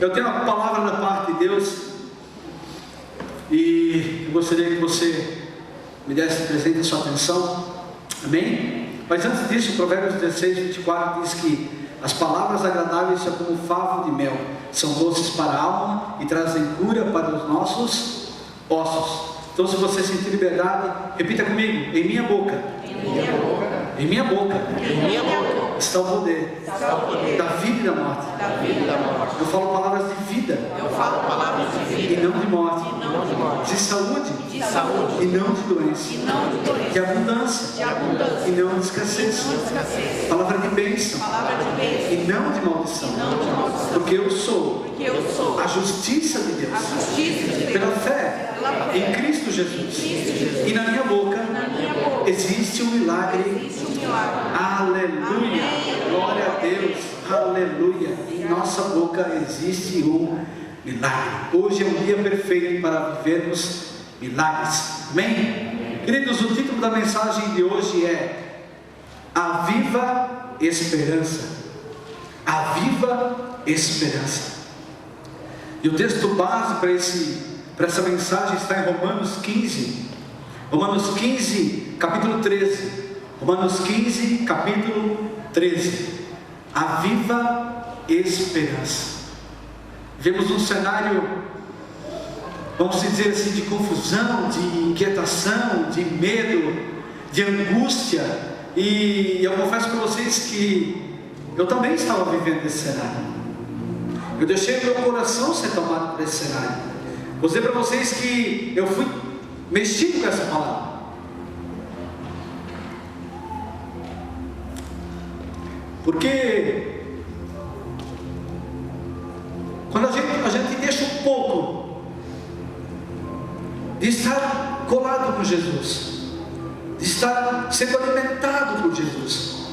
Eu tenho uma palavra da parte de Deus e eu gostaria que você me desse presente a sua atenção, amém? Mas antes disso, Provérbios 16, 24 diz que as palavras agradáveis são como favo de mel, são doces para a alma e trazem cura para os nossos ossos. Então, se você sentir liberdade, repita comigo: em minha boca, em minha boca está o poder da vida e da morte. Eu falo palavras de vida e não de morte, de saúde e não de doença, de abundância e não de escassez, palavra de bênção e não de maldição, porque eu sou a justiça de Deus pela fé em Cristo Jesus, e na minha boca existe um milagre. Aleluia, glória a Deus, aleluia. Em nossa boca existe um milagre. Hoje é um dia perfeito para vivermos milagres, amém? Queridos, o título da mensagem de hoje é A Viva Esperança. A Viva Esperança. E o texto base para essa mensagem está em Romanos 15, capítulo 13. Romanos 15, capítulo 13. A viva esperança. Vemos um cenário, vamos dizer assim, de confusão, de inquietação, de medo, de angústia. E eu confesso para vocês que eu também estava vivendo esse cenário. Eu deixei meu coração ser tomado por esse cenário. Vou dizer para vocês que eu fui mexido com essa palavra. Porque quando a gente deixa um pouco de estar colado com Jesus, de estar sendo alimentado por Jesus,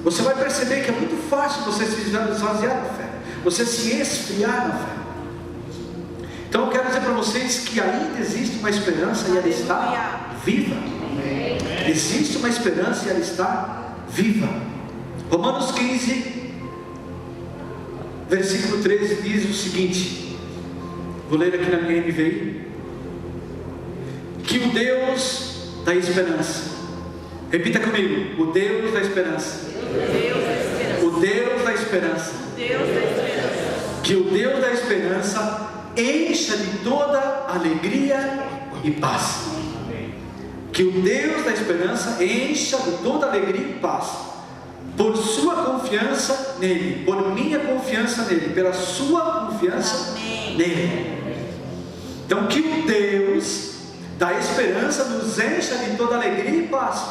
você vai perceber que é muito fácil você se esvaziar da fé, você se esfriar na fé. Então eu quero dizer para vocês que ainda existe uma esperança e ela está viva. Existe uma esperança e ela está viva. Romanos 15, versículo 13 diz o seguinte, vou ler aqui na minha NVI: que o Deus da esperança, repita comigo, o Deus da esperança, o Deus da esperança, que o Deus da esperança encha de toda alegria e paz. Que o Deus da esperança encha de toda alegria e paz, por sua confiança nele, por minha confiança nele, pela sua confiança nele. Então que o Deus da esperança nos encha de toda alegria e paz.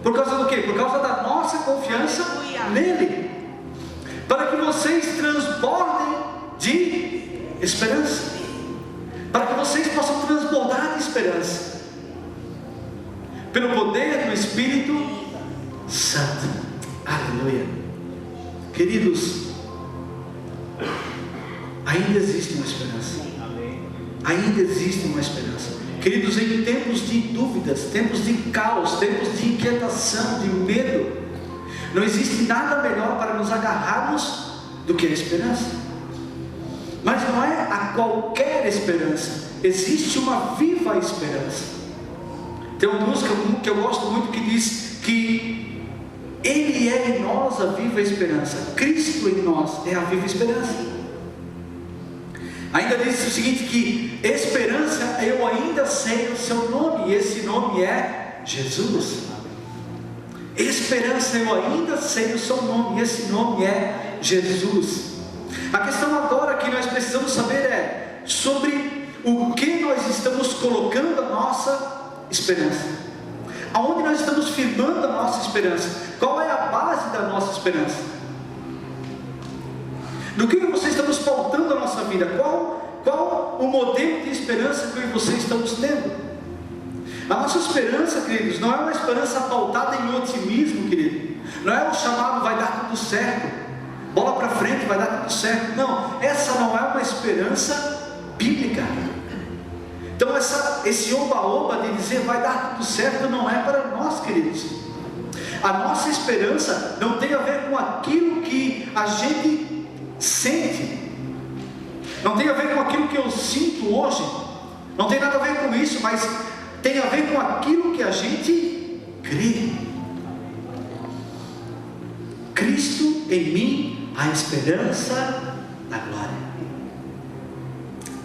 Por causa do quê? Por causa da nossa confiança nele, para que vocês transbordem de esperança, para que vocês possam transbordar de esperança, pelo poder do Espírito Santo. Aleluia. Queridos, ainda existe uma esperança. Ainda existe uma esperança. Queridos, em tempos de dúvidas, tempos de caos, tempos de inquietação, de medo, não existe nada melhor para nos agarrarmos do que a esperança. Mas não é a qualquer esperança, existe uma viva esperança. Tem uma música que eu gosto muito que diz que Ele é em nós a viva esperança, Cristo em nós é a viva esperança. Ainda diz o seguinte, que esperança, eu ainda sei o seu nome, e esse nome é Jesus. Esperança, eu ainda sei o seu nome, e esse nome é Jesus. A questão agora que nós precisamos saber é sobre o que nós estamos colocando a nossa esperança. Aonde nós estamos firmando a nossa esperança? Qual é a base da nossa esperança? No que você estamos pautando a nossa vida? Qual o modelo de esperança que eu e você estamos tendo? A nossa esperança, queridos, não é uma esperança pautada em otimismo, querido. Não é o chamado vai dar tudo certo, bola para frente, vai dar tudo certo. Não, essa não é uma esperança bíblica. Então esse oba-oba de dizer vai dar tudo certo não é para nós, queridos. A nossa esperança não tem a ver com aquilo que a gente sente, não tem a ver com aquilo que eu sinto hoje, não tem nada a ver com isso, mas tem a ver com aquilo que a gente crê. Cristo em mim, a esperança da glória.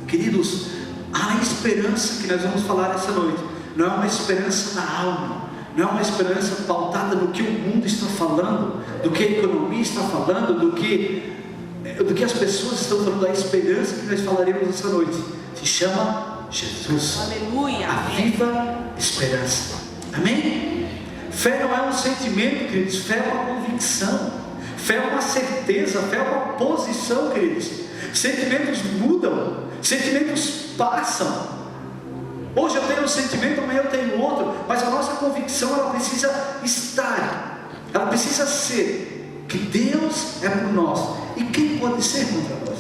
Queridos, a esperança que nós vamos falar essa noite não é uma esperança na alma, não é uma esperança pautada no que o mundo está falando, do que a economia está falando, do que as pessoas estão falando. A esperança que nós falaremos essa noite se chama Jesus. Aleluia. A viva esperança. Amém? Fé não é um sentimento, queridos. Fé é uma convicção. Fé é uma certeza. Fé é uma posição, queridos. Sentimentos mudam, sentimentos passam. Hoje eu tenho um sentimento, amanhã eu tenho outro, mas a nossa convicção, ela precisa estar, ela precisa ser que Deus é por nós. E quem pode ser contra nós?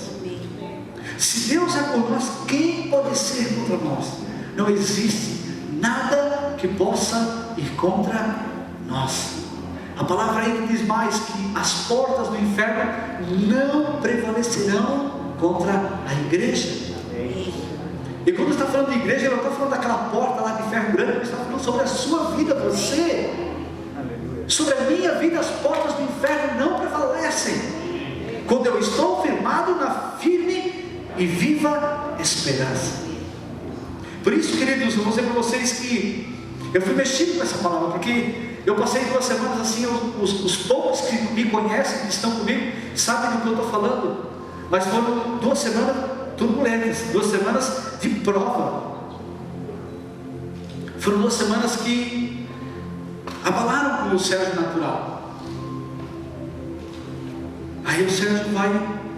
Se Deus é por nós, quem pode ser contra nós? Não existe nada que possa ir contra nós. A palavra aí diz mais que as portas do inferno não prevalecerão contra a igreja. E quando está falando de igreja, ele não está falando daquela porta lá de ferro grande, ele está falando sobre a sua vida, você. Sobre a minha vida, as portas do inferno não prevalecem quando eu estou firmado na firme e viva esperança. Por isso, queridos, eu vou dizer para vocês que eu fui mexido com essa palavra, porque eu passei 2 semanas assim. Os poucos que me conhecem, que estão comigo, sabem do que eu estou falando, mas foram 2 semanas turbulentas, 2 semanas de prova. Foram 2 semanas que abalaram com o Sérgio natural. Aí o Sérgio vai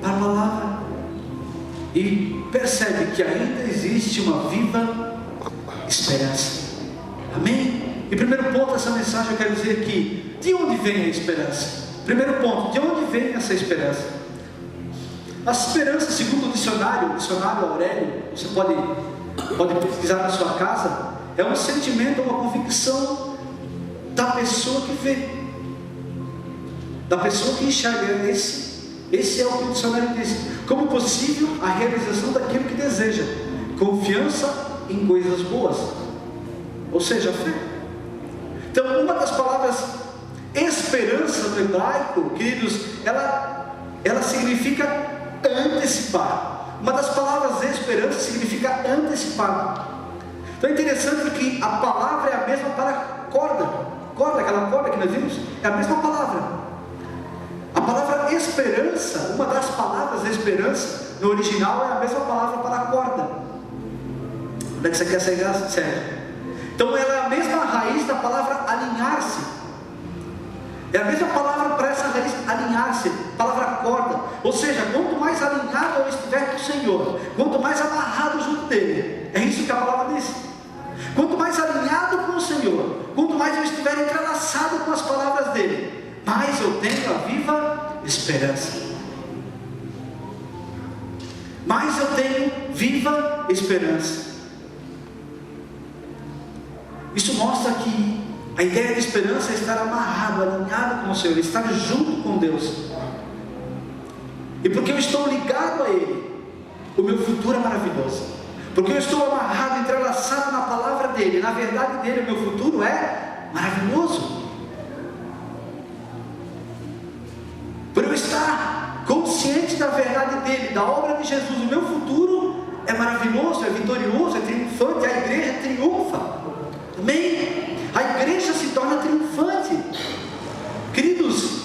para a palavra e percebe que ainda existe uma viva esperança. Amém? E primeiro ponto dessa mensagem eu quero dizer aqui: de onde vem a esperança? Primeiro ponto, de onde vem essa esperança? A esperança, segundo o dicionário Aurélio, você pode pesquisar na sua casa, é um sentimento, uma convicção da pessoa que vê, da pessoa que enxerga. Esse é o que o dicionário diz: como possível a realização daquilo que deseja, confiança em coisas boas, ou seja, a fé. Então, uma das palavras esperança no hebraico, queridos, ela significa antecipar. Uma das palavras esperança significa antecipar. Então é interessante que a palavra é a mesma para corda, aquela corda que nós vimos, é a mesma palavra. A palavra esperança, uma das palavras esperança no original é a mesma palavra para corda. Onde é que você quer chegar, Sérgio? Então ela é a mesma raiz da palavra alinhar-se. É a mesma palavra para essa raiz alinhar-se, palavra corda. Ou seja, quanto mais alinhado eu estiver com o Senhor, quanto mais amarrado junto dele, é isso que a palavra diz. Quanto mais alinhado com o Senhor, quanto mais eu estiver entrelaçado com as palavras dele, mais eu tenho a viva esperança. Mais eu tenho viva esperança. Isso mostra que a ideia de esperança é estar amarrado, alinhado com o Senhor, estar junto com Deus. E porque eu estou ligado a Ele, o meu futuro é maravilhoso. Porque eu estou amarrado, entrelaçado na palavra dEle, na verdade dEle, o meu futuro é maravilhoso. Por eu estar consciente da verdade dEle, da obra de Jesus, o meu futuro é maravilhoso, é vitorioso, é triunfante. A igreja triunfa. Amém? A igreja se torna triunfante. Queridos,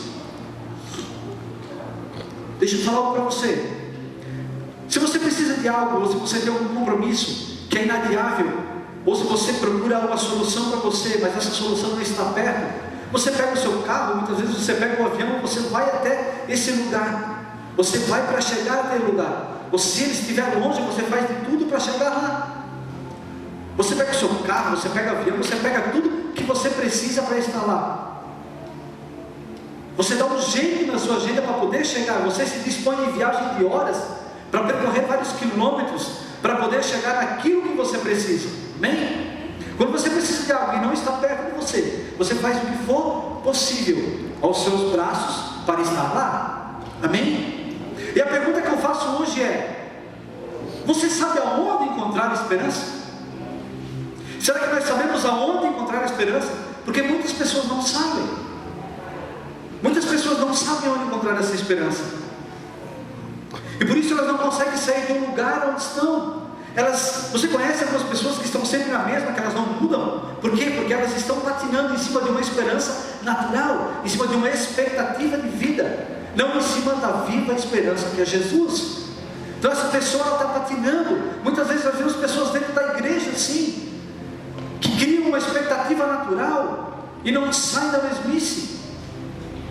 deixa eu falar algo para você. Se você precisa de algo, ou se você tem algum compromisso que é inadiável, ou se você procura uma solução para você, mas essa solução não está perto, você pega o seu carro, muitas vezes você pega o avião, você vai até esse lugar, você vai para chegar até o lugar. Ou se ele estiver longe, você faz de tudo para chegar lá. Você pega o seu carro, você pega o avião, você pega tudo que você precisa para estar lá. Você dá um jeito na sua agenda para poder chegar. Você se dispõe em viagem de horas para percorrer vários quilômetros para poder chegar naquilo que você precisa. Amém? Quando você precisa de algo e não está perto de você, você faz o que for possível aos seus braços para estar lá. Amém? E a pergunta que eu faço hoje é: Você sabe aonde encontrar esperança? Será que nós sabemos aonde encontrar esperança? Porque muitas pessoas não sabem. Muitas pessoas não sabem onde encontrar essa esperança. E por isso elas não conseguem sair do lugar onde estão. Você conhece algumas pessoas que estão sempre na mesma, que elas não mudam? Por quê? Porque elas estão patinando em cima de uma esperança natural, em cima de uma expectativa de vida, não em cima da viva esperança que é Jesus. Então essa pessoa está patinando. Muitas vezes nós vemos pessoas dentro da igreja assim, que criam uma expectativa natural e não saem da mesmice,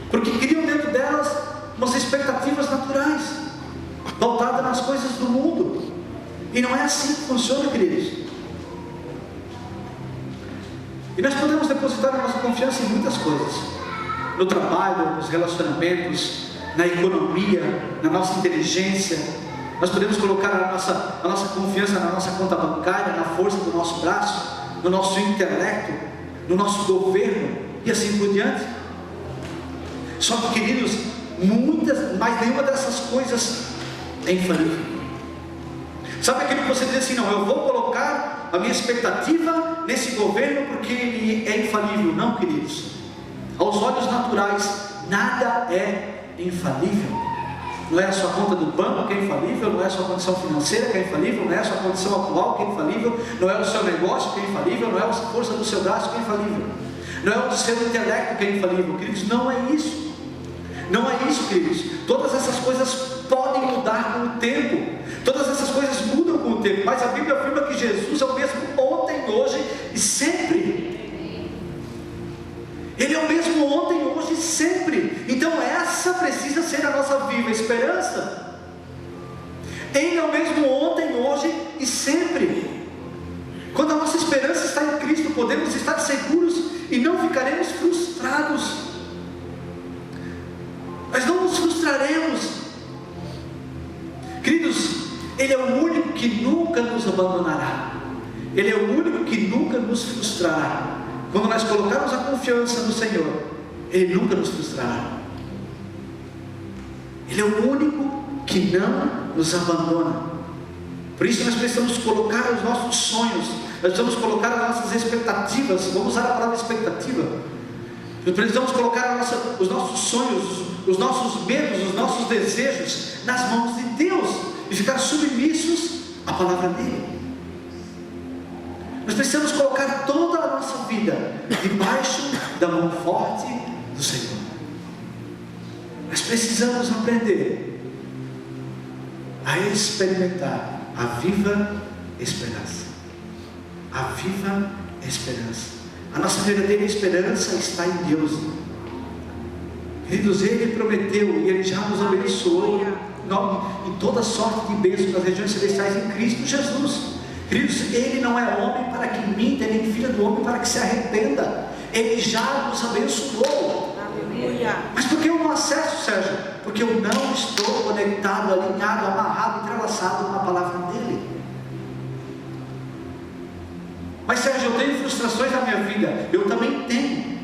porque criam dentro delas umas expectativas naturais, voltadas nas coisas do mundo. E não é assim que funciona, queridos. E nós podemos depositar a nossa confiança em muitas coisas: no trabalho, nos relacionamentos, na economia, na nossa inteligência. Nós podemos colocar a nossa confiança na nossa conta bancária, na força do nosso braço, no nosso intelecto, no nosso governo e assim por diante. Só que, queridos, mas nenhuma dessas coisas é infalível. Sabe aquilo que você diz assim: não, eu vou colocar a minha expectativa nesse governo porque ele é infalível? Não, queridos. Aos olhos naturais, nada é infalível. Não é a sua conta do banco que é infalível, não é a sua condição financeira que é infalível, não é a sua condição atual que é infalível, não é o seu negócio que é infalível, não é a força do seu braço que é infalível, não é o seu intelecto que é infalível, queridos. Não é isso. Não é isso, queridos. Todas essas coisas podem mudar com o tempo. Todas essas coisas mudam com o tempo. Mas a Bíblia afirma que Jesus é o mesmo ontem, hoje e sempre. Ele é o mesmo ontem, hoje e sempre. Então essa precisa ser a nossa viva esperança. Ele é o mesmo ontem, hoje e sempre. Quando a nossa esperança está em Cristo, podemos estar seguros e não ficaremos frustrados. Nós não nos frustraremos. Queridos, Ele é o único que nunca nos abandonará. Ele é o único que nunca nos frustrará. Quando nós colocarmos a confiança no Senhor, Ele nunca nos frustrará. Ele é o único que não nos abandona. Por isso nós precisamos colocar os nossos sonhos, nós precisamos colocar as nossas expectativas. Vamos usar a palavra expectativa. Nós precisamos colocar os nossos sonhos, os nossos medos, os nossos desejos nas mãos de Deus e ficar submissos à palavra dEle. Nós precisamos colocar toda a nossa vida debaixo da mão forte do Senhor. Nós precisamos aprender a experimentar a viva esperança. A viva esperança. A nossa verdadeira esperança está em Deus. Queridos, Ele prometeu e Ele já nos abençoou em toda sorte de bênçãos nas regiões celestiais em Cristo Jesus. Queridos, Ele não é homem para que minta, nem filho do homem para que se arrependa. Ele já nos abençoou. Aleluia. Mas por que eu não acesso, Sérgio? Porque eu não estou conectado, alinhado, amarrado, entrelaçado com a palavra dEle. Mas Sérgio, eu tenho frustrações na minha vida. Eu também tenho.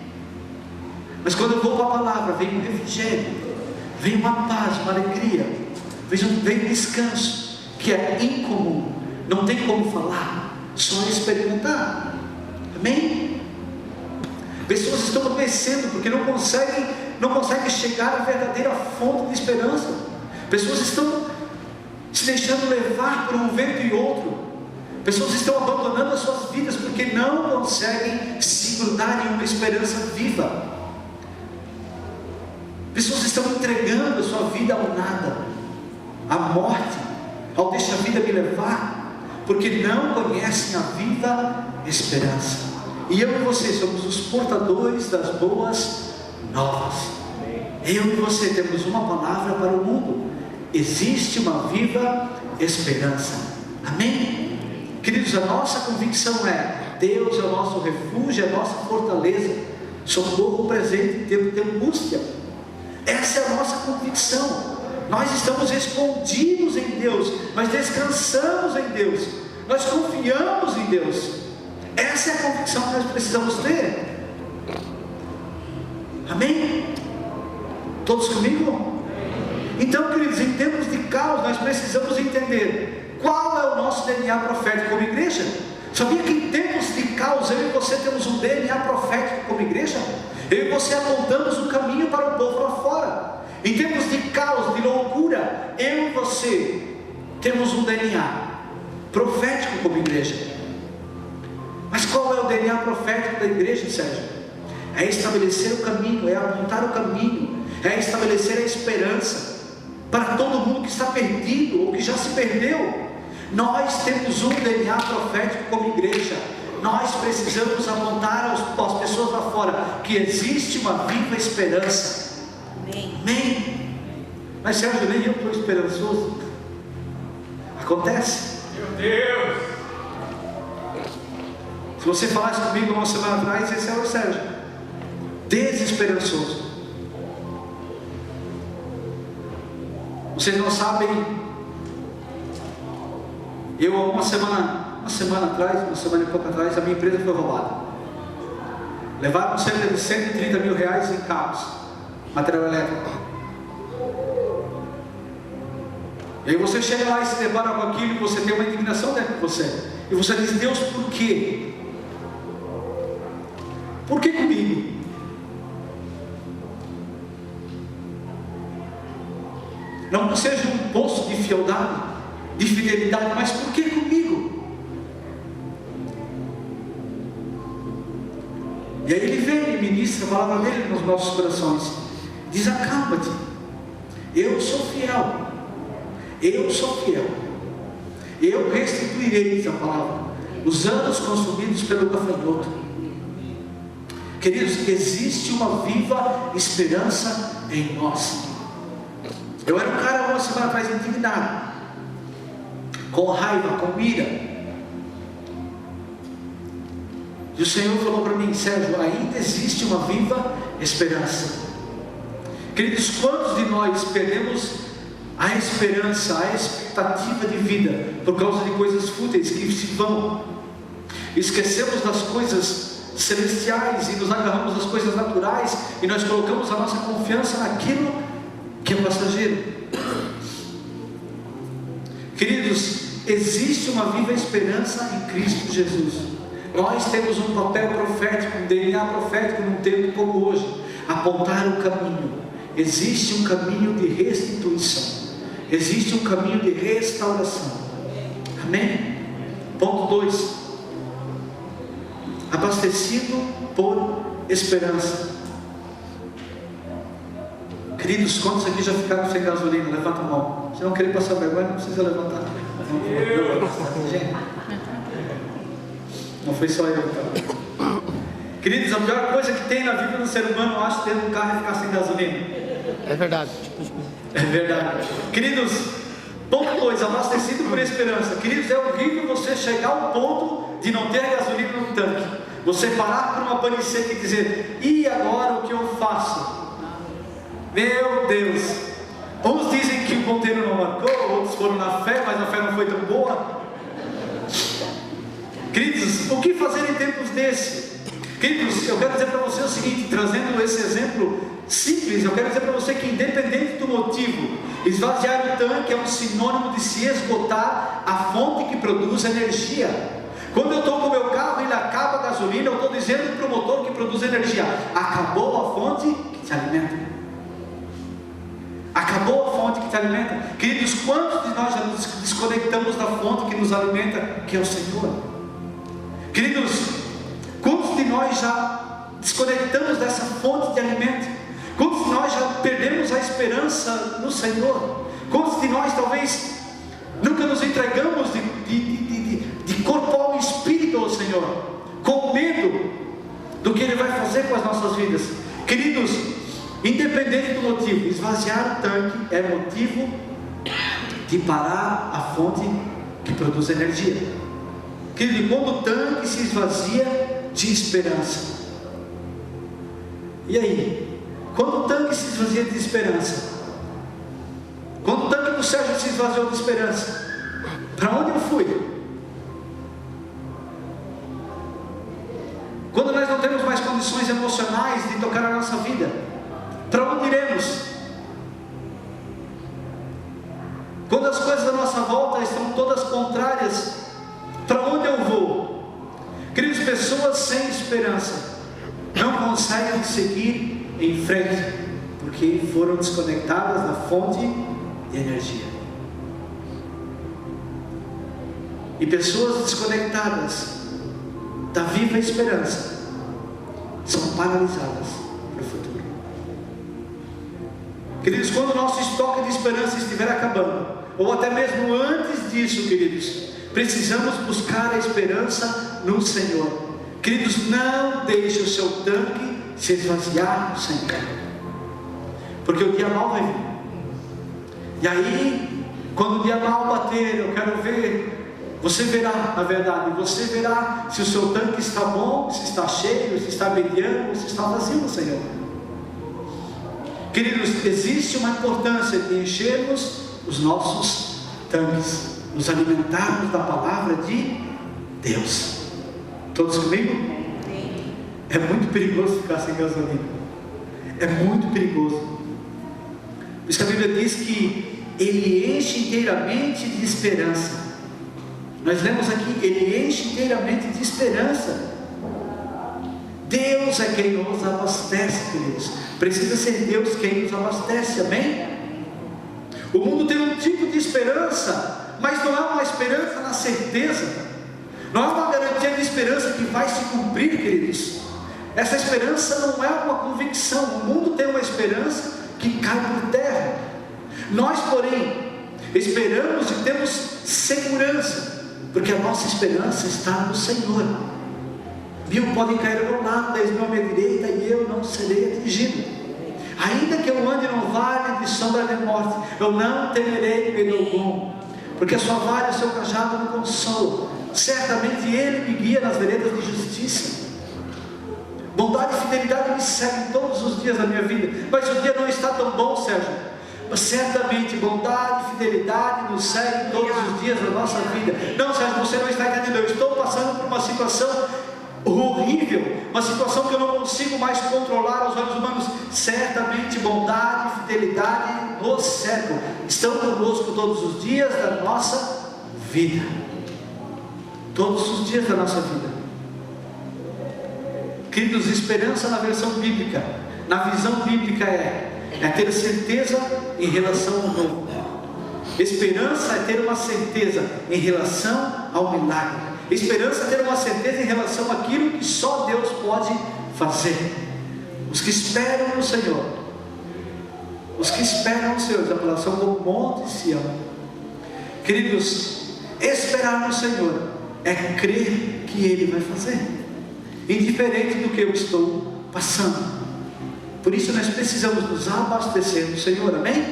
Mas quando eu vou para a palavra, vem um refrigério, vem uma paz, uma alegria, vem um descanso que é incomum. Não tem como falar, só experimentar. Amém? Pessoas estão adoecendo porque não conseguem chegar à verdadeira fonte de esperança. Pessoas estão se deixando levar por um vento e outro. Pessoas estão abandonando as suas vidas porque não conseguem se grudar em uma esperança viva. Pessoas estão entregando a sua vida ao nada, à morte, ao deixa a vida me levar, porque não conhecem a viva esperança. E eu e você somos os portadores das boas novas. Eu e você temos uma palavra para o mundo. Existe uma viva esperança. Amém? Queridos, a nossa convicção é: Deus é o nosso refúgio, é a nossa fortaleza, socorro presente em tempo de angústia. Essa é a nossa convicção. Nós estamos escondidos em Deus, mas descansamos em Deus, nós confiamos em Deus. Essa é a convicção que nós precisamos ter. Amém? Todos comigo? Então, queridos, em tempos de caos, nós precisamos entender qual é o DNA profético como igreja. Sabia que em tempos de caos, eu e você temos um DNA profético como igreja? Eu e você apontamos um caminho para o povo lá fora. Em tempos de caos, de loucura, eu e você temos um DNA profético como igreja. Mas qual é o DNA profético da igreja, Sérgio? É estabelecer o caminho, é apontar o caminho, é estabelecer a esperança para todo mundo que está perdido ou que já se perdeu. Nós temos um DNA profético como igreja. Nós precisamos apontar às pessoas lá fora que existe uma viva esperança. Amém. Amém. Mas Sérgio, nem eu estou esperançoso. Acontece. Meu Deus! Se você falasse comigo uma semana atrás, esse era o Sérgio, desesperançoso. Vocês não sabem, eu uma semana e pouco atrás, a minha empresa foi roubada. Levaram cerca de 130 mil reais em carros, material elétrico. E aí você chega lá e se depara com aquilo e você tem uma indignação dentro de você. E você diz: Deus, por quê? Por que comigo? Não que seja um poço de fidelidade, mas por que comigo? E aí ele vem e ministra a palavra dele nos nossos corações. Diz: acalma-te, eu sou fiel. Eu sou fiel. Eu restituirei, diz a palavra, os anos consumidos pelo gafanhoto. Queridos, existe uma viva esperança em nós. Eu era um cara uma semana atrás indignado, com raiva, com ira. E o Senhor falou para mim: Sérgio, ainda existe uma viva esperança. Queridos, quantos de nós perdemos a esperança, a expectativa de vida por causa de coisas fúteis que se vão? Esquecemos das coisas celestiais e nos agarramos às coisas naturais, e nós colocamos a nossa confiança naquilo que é passageiro. Queridos, existe uma viva esperança em Cristo Jesus. Nós temos um papel profético, um DNA profético num tempo como hoje: apontar o caminho. Existe um caminho de restituição, existe um caminho de restauração. Amém? Ponto 2: abastecido por esperança. Queridos, quantos aqui já ficaram sem gasolina? Levanta a mão. Se não querer passar vergonha, não precisa levantar. Não foi só eu, então. Queridos, a pior coisa que tem na vida do ser humano, eu acho, ter um carro e ficar sem gasolina. É verdade. É verdade. Queridos, ponto 2: abastecido por esperança. Queridos, é horrível você chegar ao ponto de não ter gasolina no tanque. Você parar por uma pane seca e dizer: e agora o que eu faço? Meu Deus! Uns dizem que o ponteiro não marcou, outros foram na fé, mas a fé não foi tão boa. Queridos, o que fazer em tempos desses? Queridos, eu quero dizer para você o seguinte, trazendo esse exemplo simples, eu quero dizer para você que, independente do motivo, esvaziar o tanque é um sinônimo de se esgotar a fonte que produz energia. Quando eu estou com o meu carro e ele acaba a gasolina, eu estou dizendo para o motor que produz energia: acabou a fonte que te alimenta. Acabou a fonte que te alimenta. Queridos, quantos de nós já nos desconectamos da fonte que nos alimenta, que é o Senhor? Queridos, quantos de nós já desconectamos dessa fonte de alimento? Quantos de nós já perdemos a esperança no Senhor? Quantos de nós talvez nunca nos entregamos de corpo, alma e espírito ao Senhor, com medo do que Ele vai fazer com as nossas vidas? Queridos, independente do motivo, esvaziar o tanque é motivo de parar a fonte que produz energia. Querido, quando o tanque se esvazia de esperança, e aí? Quando o tanque se esvazia de esperança, quando o tanque do Sérgio se esvaziou de esperança, para onde eu fui? Quando nós não temos mais condições emocionais de tocar a nossa vida, para onde iremos? Quando as coisas à nossa volta estão todas contrárias esperança não conseguem seguir em frente, porque foram desconectadas da fonte de energia. E pessoas desconectadas da viva esperança são paralisadas para o futuro. Queridos, quando o nosso estoque de esperança estiver acabando, ou até mesmo antes disso, queridos, precisamos buscar a esperança no Senhor. Queridos, não deixe o seu tanque se esvaziar no Senhor, porque o dia mal vai vir. E aí, quando o dia mal bater, eu quero ver, você verá, na verdade, você verá se o seu tanque está bom, se está cheio, se está mediano, se está vazio no Senhor. Queridos, existe uma importância de enchermos os nossos tanques, nos alimentarmos da palavra de Deus. Todos comigo? É muito perigoso ficar sem gasolina. É muito perigoso. Por isso que a Bíblia diz que Ele enche inteiramente de esperança. Nós lemos aqui, Ele enche inteiramente de esperança. Deus é quem nos abastece, queridos. Precisa ser Deus quem nos abastece, amém? O mundo tem um tipo de esperança, mas não é uma esperança na certeza. Não é uma garantia de esperança que vai se cumprir, queridos. Essa esperança não é uma convicção. O mundo tem uma esperança que cai por terra. Nós, porém, esperamos e temos segurança, porque a nossa esperança está no Senhor. 1000 podem cair ao meu lado, 10.000 à minha direita, e eu não serei atingido. Ainda que eu ande no vale de sombra de morte, eu não temerei medo algum, porque a sua vara e o seu cajado me consolam. Certamente Ele me guia nas veredas de justiça. Bondade e fidelidade me seguem todos os dias da minha vida. Mas o dia não está tão bom, Sérgio. Mas certamente bondade e fidelidade nos seguem todos os dias da nossa vida. Não, Sérgio, você não está entendendo. Eu estou passando por uma situação horrível, uma situação que eu não consigo mais controlar aos olhos humanos. Certamente bondade e fidelidade nos cercam, estão conosco todos os dias da nossa vida. Todos os dias da nossa vida. Queridos, esperança na versão bíblica, na visão bíblica é ter certeza em relação ao novo. Esperança é ter uma certeza em relação ao milagre. Esperança é ter uma certeza em relação àquilo que só Deus pode fazer. Os que esperam no Senhor, os que esperam no Senhor, da relação do monte Sião. Queridos, esperar no Senhor é crer que Ele vai fazer, indiferente do que eu estou passando. Por isso nós precisamos nos abastecer do Senhor, amém?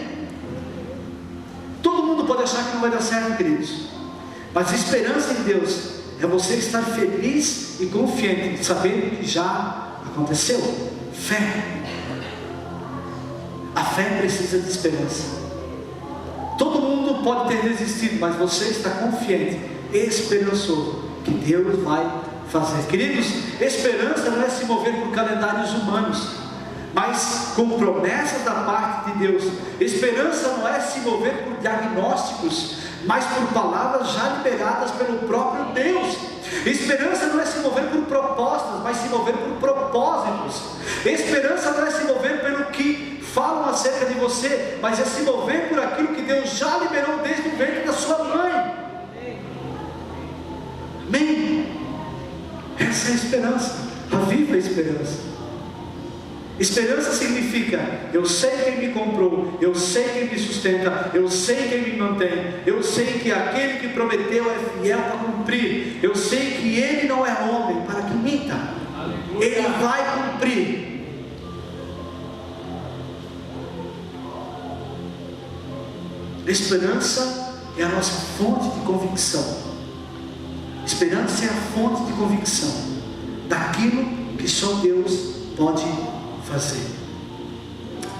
Todo mundo pode achar que não vai dar certo, queridos, mas a esperança em Deus é você estar feliz e confiante, sabendo que já aconteceu. Fé. A fé precisa de esperança. Todo mundo pode ter desistido, mas você está confiante, esperançoso, que Deus vai fazer. Queridos, esperança não é se mover por calendários humanos, mas com promessas da parte de Deus. Esperança não é se mover por diagnósticos, mas por palavras já liberadas pelo próprio Deus. Esperança não é se mover por propostas, mas se mover por propósitos. Esperança não é se mover pelo que falam acerca de você, mas é se mover por aquilo que Deus já liberou desde o ventre da sua mãe. Amém? Essa é a esperança, a viva esperança. Esperança significa: eu sei quem me comprou, eu sei quem me sustenta, eu sei quem me mantém, eu sei que aquele que prometeu é fiel para cumprir, eu sei que Ele não é homem para que minta, Ele vai cumprir. Esperança é a nossa fonte de convicção. Esperança é a fonte de convicção daquilo que só Deus pode fazer.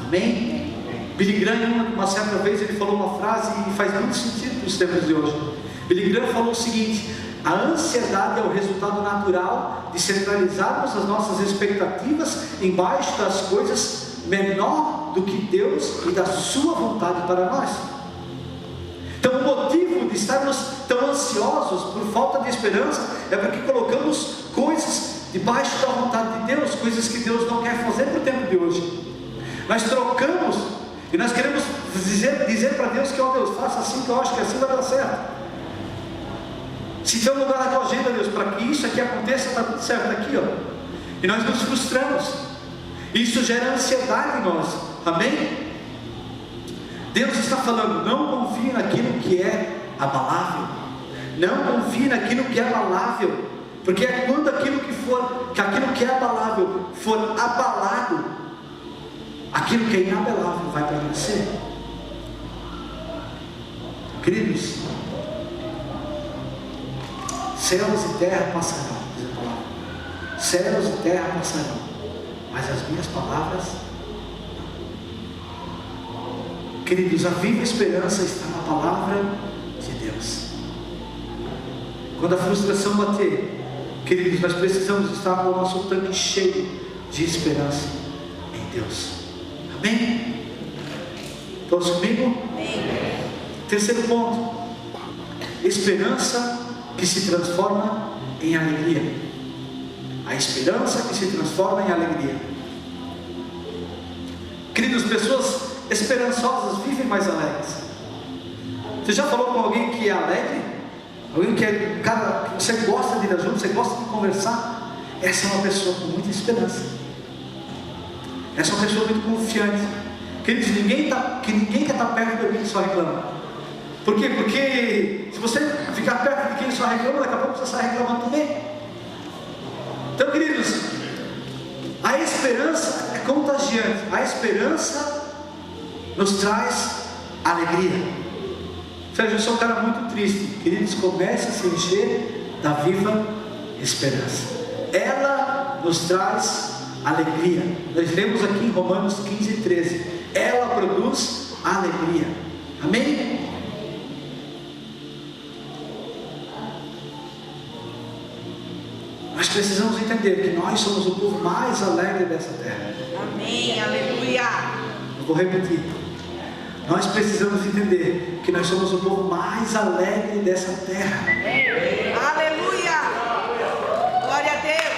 Amém? Billy Graham, uma certa vez, ele falou uma frase e faz muito sentido para os tempos de hoje. Billy Graham falou o seguinte: a ansiedade é o resultado natural de centralizarmos as nossas expectativas embaixo das coisas menor do que Deus e da sua vontade para nós. Então o motivo de estarmos tão ansiosos por falta de esperança é porque colocamos coisas debaixo da vontade de Deus, coisas que Deus não quer fazer para o tempo de hoje. Nós trocamos e nós queremos dizer para Deus que, ó Deus, faça assim, que eu acho que assim vai dar certo. Se tem um lugar na tua agenda, Deus, para que isso aqui aconteça, está tudo certo aqui, ó. E nós nos frustramos. Isso gera ansiedade em nós. Amém? Deus está falando, não confie naquilo que é abalável. Não confie naquilo que é abalável. Porque é quando aquilo que é abalável for abalado, aquilo que é inabalável vai permanecer. Queridos, céus e terra passarão, diz a palavra. Céus e terra passarão, mas as minhas palavras não. Queridos, a viva esperança está na palavra de Deus. Quando a frustração bater, queridos, nós precisamos estar com o nosso tanque cheio de esperança em Deus. Amém? Todos comigo? Amém. Terceiro ponto: esperança que se transforma em alegria. A esperança que se transforma em alegria. Queridos, pessoas esperançosas vivem mais alegres. Você já falou com alguém que é alegre? Alguém que é cara que você gosta de ir junto, você gosta de conversar? Essa é uma pessoa com muita esperança. Essa é uma pessoa muito confiante. Queridos, ninguém quer estar perto de alguém que só reclama. Por quê? Porque se você ficar perto de quem só reclama, daqui a pouco você sai reclamando também. Então, queridos, a esperança é contagiante. A esperança nos traz alegria. Ou seja, eu sou um cara muito triste. Queridos, comece a se encher da viva esperança. Ela nos traz alegria. Nós lemos aqui em Romanos 15:13. Ela produz alegria. Amém? Nós precisamos entender que nós somos o povo mais alegre dessa terra. Amém, aleluia. Eu vou repetir. Nós precisamos entender que nós somos o povo mais alegre dessa terra. Aleluia. Glória a Deus.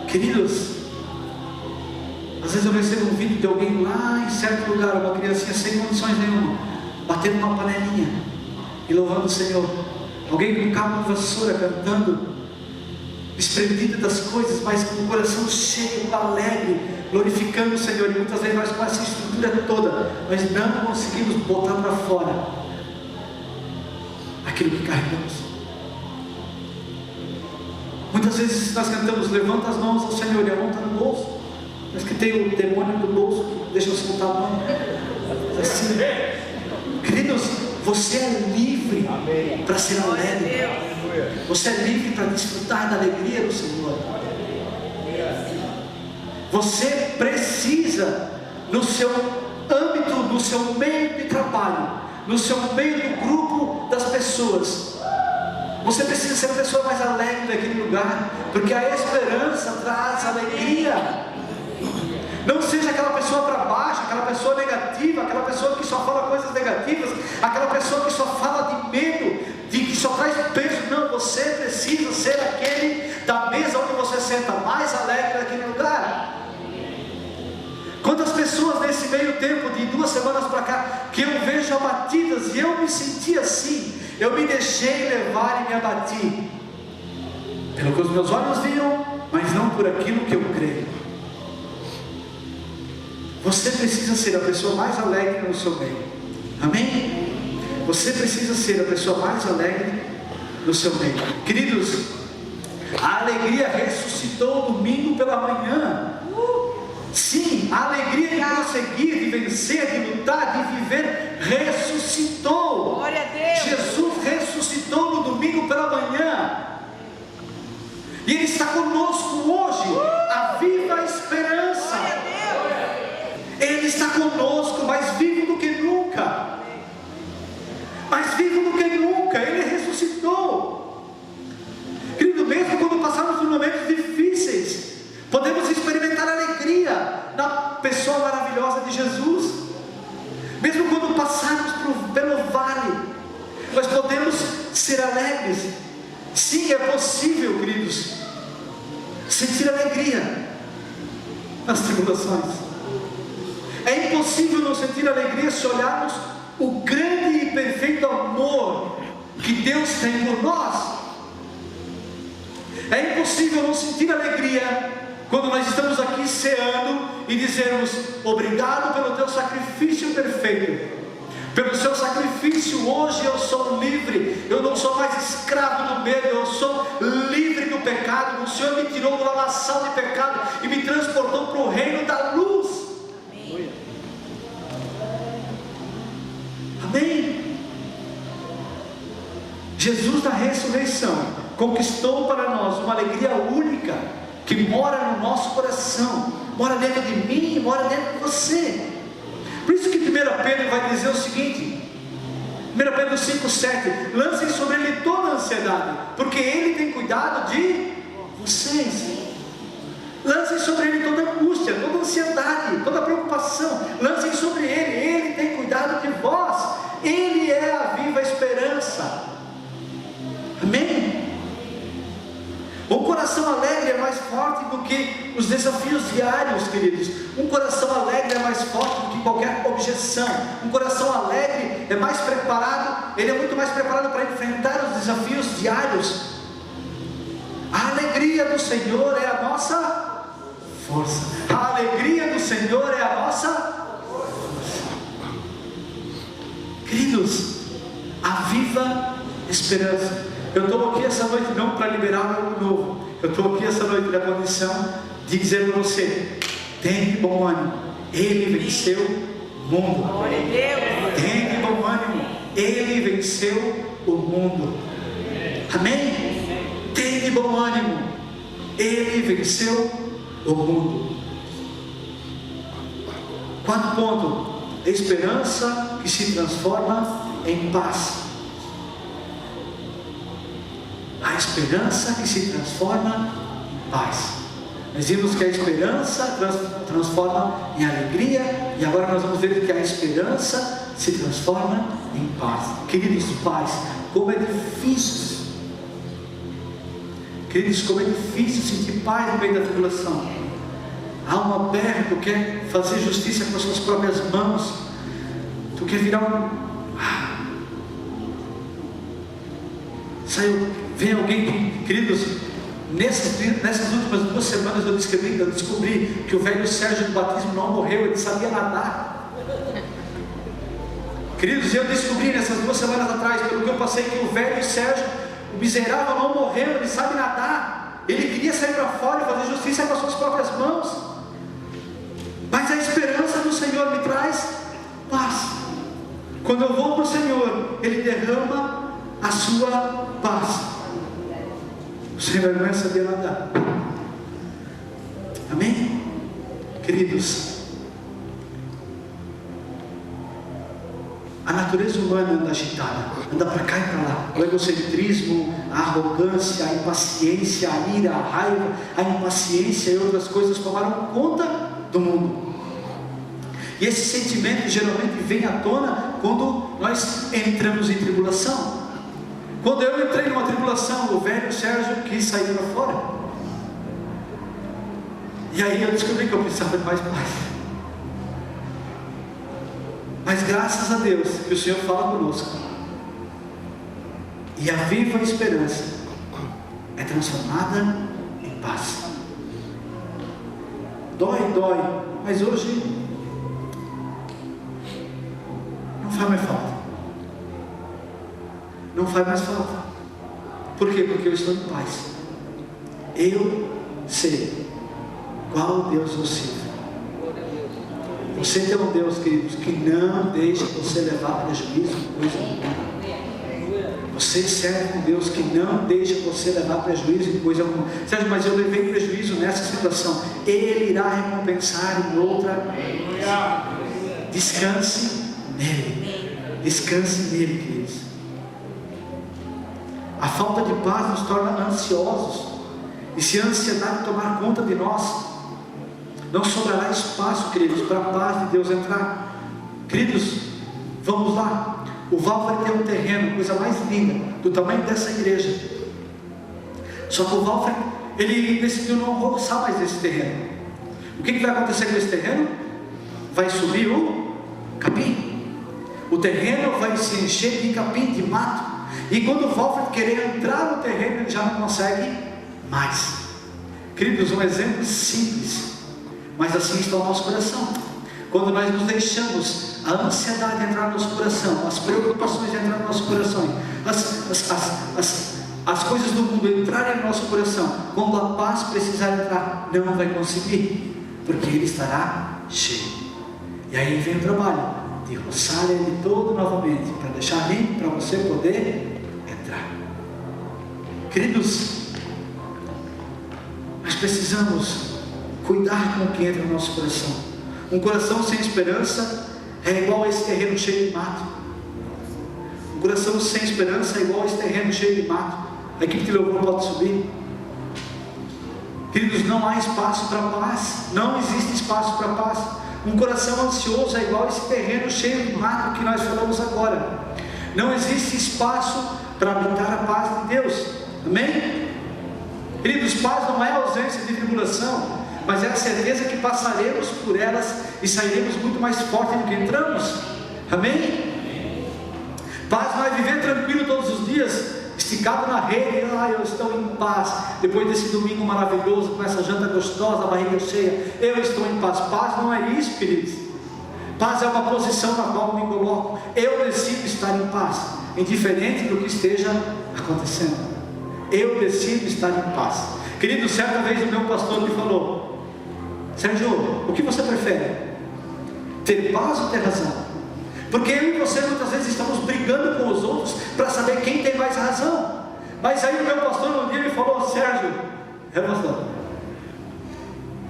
Queridos, às vezes eu recebo um vídeo de alguém lá em certo lugar, uma criancinha sem condições nenhuma, batendo uma panelinha e louvando o Senhor. Alguém com um cabo de vassoura cantando, desprendido das coisas, mas com o coração cheio, alegre, glorificando o Senhor. E muitas vezes nós, com essa estrutura toda, nós não conseguimos botar para fora aquilo que carregamos. Muitas vezes nós cantamos, levanta as mãos ao Senhor, e a mão está no bolso. Mas que tem o demônio no bolso que deixa eu soltar a mão. Assim, queridos, você é livre para ser alegre. Você é livre para desfrutar da alegria do Senhor. Você precisa, no seu âmbito, no seu meio de trabalho, no seu meio do grupo das pessoas, você precisa ser a pessoa mais alegre daquele lugar, porque a esperança traz alegria. Não seja aquela pessoa para baixo, aquela pessoa negativa, aquela pessoa que só fala coisas negativas, aquela pessoa que só fala de medo, que só traz peso. Não, você precisa ser aquele da mesa onde você senta mais alegre daquele lugar. Quantas pessoas nesse meio tempo de 2 semanas para cá, que eu vejo abatidas, e eu me senti assim, eu me deixei levar e me abati, pelo que os meus olhos viam, mas não por aquilo que eu creio. Você precisa ser a pessoa mais alegre no seu meio. Amém? Você precisa ser a pessoa mais alegre no seu meio. Queridos, a alegria ressuscitou domingo pela manhã. Sim, a alegria de prosseguir, de vencer, de lutar, de viver, ressuscitou. Glória a Deus. Jesus ressuscitou no domingo pela manhã. E Ele está conosco hoje. A viva esperança. Glória a Deus. Ele está conosco, mais vivo do que nunca. Mais vivo do que nunca. Ele ressuscitou. Querido, mesmo quando passamos por momentos difíceis, podemos experimentar alegria na pessoa maravilhosa de Jesus. sentir alegria nas tribulações. É impossível não sentir alegria se olharmos o grande e perfeito amor que Deus tem por nós. É impossível não sentir alegria quando nós estamos aqui ceando e dizermos: obrigado pelo teu sacrifício perfeito. Pelo seu sacrifício hoje eu sou livre. Eu não sou mais escravo do medo, eu sou livre do pecado. O Senhor me tirou do lamaçal de pecado e me transportou para o reino da luz. Amém? Jesus da ressurreição conquistou para nós uma alegria única que mora no nosso coração, mora dentro de mim, mora dentro de você. Por isso que 1 Pedro vai dizer o seguinte, 1 Pedro 5,7: lancem sobre ele toda a ansiedade, porque ele tem cuidado de vocês. Lancem sobre ele toda a angústia, toda a ansiedade, toda a preocupação. Lancem sobre ele tem cuidado de vós. Ele é a viva esperança. Amém? Um coração alegre é mais forte do que os desafios diários, queridos. Um coração alegre é mais forte do que qualquer objeção. Um coração alegre é mais preparado, ele é muito mais preparado para enfrentar os desafios diários. A alegria do Senhor é a nossa força. A alegria do Senhor é a nossa força. Queridos, a viva esperança. Eu estou aqui essa noite não para liberar algo novo. Eu estou aqui essa noite na condição de dizer para você: tem de bom ânimo, Ele venceu o mundo. Tem de bom ânimo, Ele venceu o mundo. Amém? Tem de bom ânimo, Ele venceu o mundo. Quarto ponto: esperança que se transforma em paz. A esperança que se transforma em paz. Nós vimos que a esperança transforma em alegria, e agora nós vamos ver que a esperança se transforma em paz. Queridos pais, como é difícil, queridos, como é difícil sentir paz no meio da tribulação. Há uma berra, tu quer fazer justiça com as suas próprias mãos, tu quer virar vem alguém que, queridos, nessas últimas 2 semanas eu descobri que o velho Sérgio do batismo não morreu, ele sabia nadar. Queridos, eu descobri nessas 2 semanas atrás, pelo que eu passei, que o velho Sérgio, o miserável, não morreu, ele sabe nadar. Ele queria sair para fora e fazer justiça com as suas próprias mãos, mas a esperança do Senhor me traz paz. Quando eu vou para o Senhor, Ele derrama a sua paz. O Senhor não é saber nadar. Amém? Queridos, a natureza humana anda agitada, anda para cá e para lá. O egocentrismo, a arrogância, a impaciência, a ira, a raiva, a impaciência e outras coisas tomaram conta do mundo. E esse sentimento geralmente vem à tona quando nós entramos em tribulação. Quando eu entrei numa tribulação, o velho Sérgio quis sair para fora. E aí eu descobri que eu precisava de mais paz. Mas graças a Deus que o Senhor fala conosco. E a viva esperança é transformada em paz. Dói, mas hoje não faz mais falta. Não faz mais falta. Por quê? Porque eu estou em paz. Eu sei qual Deus eu sirvo. Você tem um Deus, queridos, que não deixa você levar prejuízo em coisa alguma. Você serve um Deus que não deixa você levar prejuízo em coisa alguma. Sérgio, mas eu levei prejuízo nessa situação. Ele irá recompensar em outra. Descanse nele. Descanse nele, queridos. A falta de paz nos torna ansiosos, e se a ansiedade tomar conta de nós, não sobrará espaço, queridos, para a paz de Deus entrar. Queridos, vamos lá. O Val vai ter um terreno, coisa mais linda, do tamanho dessa igreja. Só que o Val ele decidiu não roçar mais esse terreno. O que vai acontecer com esse terreno? Vai subir o capim. O terreno vai se encher de capim, de mato. E quando o Walfred querer entrar no terreno, ele já não consegue mais. Queridos, um exemplo simples, mas assim está o nosso coração. Quando nós nos deixamos a ansiedade entrar no nosso coração, as preocupações entrar no nosso coração, as coisas do mundo entrarem no nosso coração, quando a paz precisar entrar, não vai conseguir, porque ele estará cheio. E aí vem o trabalho de roçar ele todo novamente, para deixar limpo, para você poder entrar. Queridos, nós precisamos cuidar com o que entra no nosso coração. Um coração sem esperança é igual a esse terreno cheio de mato. Um coração sem esperança é igual a esse terreno cheio de mato. A equipe de louvor pode subir. Queridos, não há espaço para paz. Não existe espaço para paz. Um coração ansioso é igual a esse terreno cheio de mato que nós falamos agora. Não existe espaço para habitar a paz de Deus. Amém? Queridos, paz não é ausência de tribulação, mas é a certeza que passaremos por elas e sairemos muito mais fortes do que entramos. Amém? Paz não é viver tranquilo todos os dias, esticado na rede, eu estou em paz, depois desse domingo maravilhoso, com essa janta gostosa, a barriga cheia, eu estou em paz. Paz não é isso, queridos. Paz é uma posição na qual me coloco. Eu decido estar em paz, indiferente do que esteja acontecendo. Eu decido estar em paz. Querido, certa vez o meu pastor me falou: Sérgio, o que você prefere? Ter paz ou ter razão? Porque eu e você muitas vezes estamos brigando com os outros para saber quem tem mais razão. Mas aí o meu pastor um dia me falou: Sérgio, pastor,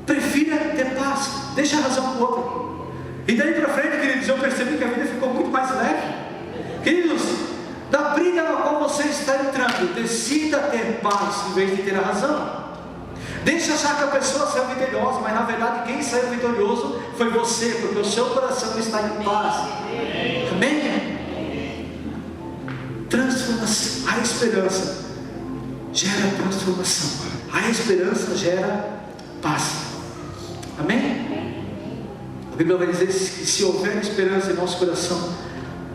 prefira ter paz, deixa a razão para o outro. E daí para frente, queridos, eu percebi que a vida ficou muito mais leve. Queridos, da briga na qual você está entrando, decida ter paz em vez de ter a razão. Deixa achar que a pessoa saiu vitoriosa, mas na verdade quem saiu vitorioso foi você, porque o seu coração está em paz. Amém? Transformação. A esperança gera transformação. A esperança gera paz. Amém? A Bíblia vai dizer que se houver esperança em nosso coração,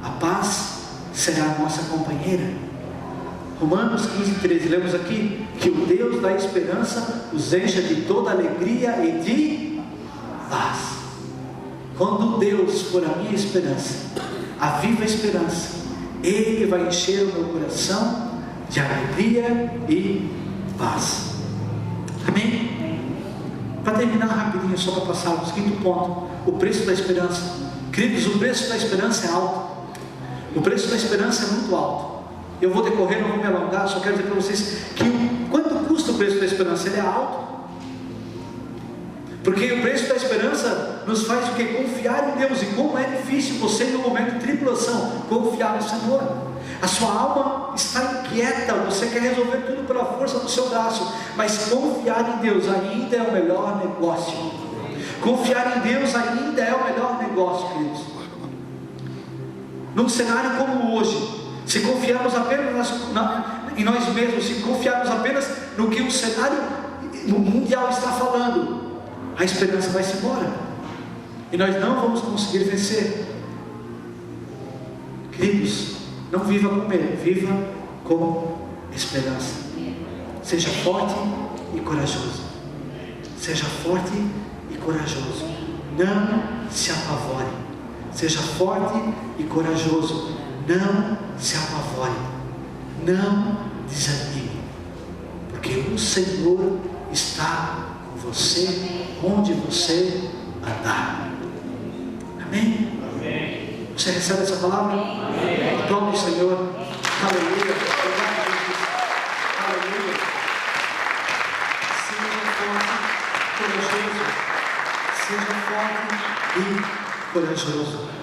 a paz será a nossa companheira. Romanos 15:13, lemos aqui que o Deus da esperança os encha de toda alegria e de paz. Quando Deus for a minha esperança, a viva esperança, Ele vai encher o meu coração de alegria e paz. Amém? Para terminar rapidinho, só para passarmos, quinto ponto, o preço da esperança. Queridos, o preço da esperança é alto. O preço da esperança é muito alto. Eu vou decorrer, não vou me alongar, só quero dizer para vocês que quanto custa o preço da esperança? Ele é alto. Porque o preço da esperança nos faz o que? Confiar em Deus. E como é difícil você, no momento de tribulação, confiar no Senhor. A sua alma está inquieta, você quer resolver tudo pela força do seu braço, mas confiar em Deus ainda é o melhor negócio. Confiar em Deus ainda é o melhor negócio, queridos. Num cenário como hoje, se confiarmos apenas em nós mesmos, se confiarmos apenas no que o cenário mundial está falando, a esperança vai-se embora e nós não vamos conseguir vencer. Queridos, não viva com medo, viva com esperança. Seja forte e corajoso. Seja forte e corajoso. Não se apavore. Seja forte e corajoso. Não se apavore. Não desanime. Porque o Senhor está com você onde você andar. Amém? Amém. Você recebe essa palavra? Amém. Aplaude o Senhor. Aleluia. Aleluia. Seja forte e corajoso. Seja forte e corajoso.